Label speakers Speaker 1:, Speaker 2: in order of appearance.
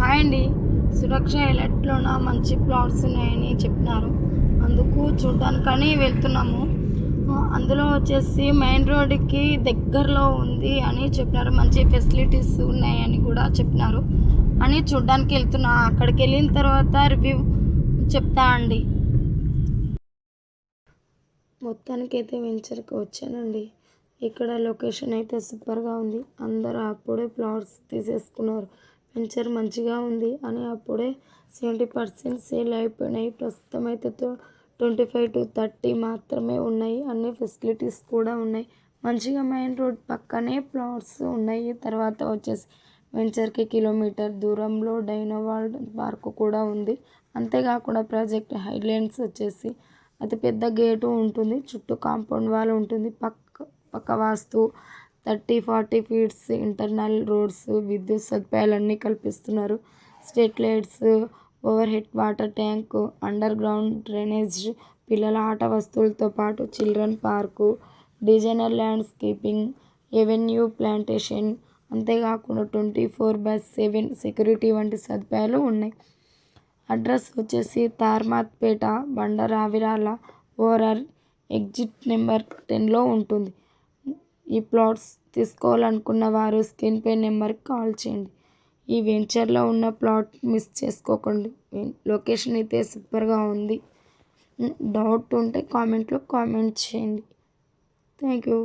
Speaker 1: Hi అండి. సురక్ష ఎలర్ట్లోన మంచి plots ఉన్నాయని చెప్పినారు. అందుకు చూడ్డానికని వెళ్తున్నాము. అందులో వచ్చేసి మెయిన్ రోడ్డుకి దగ్గరలో ఉంది అని చెప్పినారు. మంచి ఫెసిలిటీస్ ఉన్నాయని కూడా చెప్పినారు అని చూడ్డానికి వెళ్తున్నా. అక్కడికి వెళ్ళిన తర్వాత రివ్యూ చెప్తా అండి. మొత్తానికైతే వెంచర్కి వచ్చానండి. ఇక్కడ లొకేషన్ అయితే సూపర్గా ఉంది. అందరూ అప్పుడే ప్లాట్స్ తీసేసుకున్నారు. వెంచర్ మంచిగా ఉంది అని అప్పుడే 70% సేల్ అయిపోయినాయి. ప్రస్తుతం అయితే 25 to 30 మాత్రమే ఉన్నాయి. అన్ని ఫెసిలిటీస్ కూడా ఉన్నాయి. మంచిగా మెయిన్ రోడ్ పక్కనే ప్లాట్స్ ఉన్నాయి. తర్వాత వచ్చేసి వెంచర్కి కిలోమీటర్ దూరంలో డైనోవాల్డ్ పార్క్ కూడా ఉంది. అంతేకాకుండా ప్రాజెక్ట్ హైలైన్స్ వచ్చేసి అతిపెద్ద గేటు ఉంటుంది. చుట్టూ కాంపౌండ్ వాల్ ఉంటుంది. పక్క వాస్తు 30-40 ఫీట్స్ ఇంటర్నల్ రోడ్స్, విద్యుత్ సదుపాయాలన్నీ కల్పిస్తున్నారు. Street lights, over head water tank, under ground drainage, పిల్లల ఆట వస్తువులతో పాటు children park, designer landscaping, avenue plantation, అంతేకాకుండా 24/7 సెక్యూరిటీ వంటి సదుపాయాలు ఉన్నాయి. అడ్రస్ వచ్చేసి తార్మాత్పేట, బండరావిరాల, ఓఆర్ఆర్ ఎగ్జిట్ నెంబర్ 10లో ఉంటుంది. ఈ ప్లాట్స్ తీసుకోవాలనుకున్న వారు స్క్రీన్పై నెంబర్కి కాల్ చేయండి. ఈ వెంచర్లో ఉన్న ప్లాట్ మిస్ చేసుకోకండి. లొకేషన్ అయితే సూపర్గా ఉంది. డౌట్ ఉంటే కామెంట్లో కామెంట్ చేయండి. Thank you.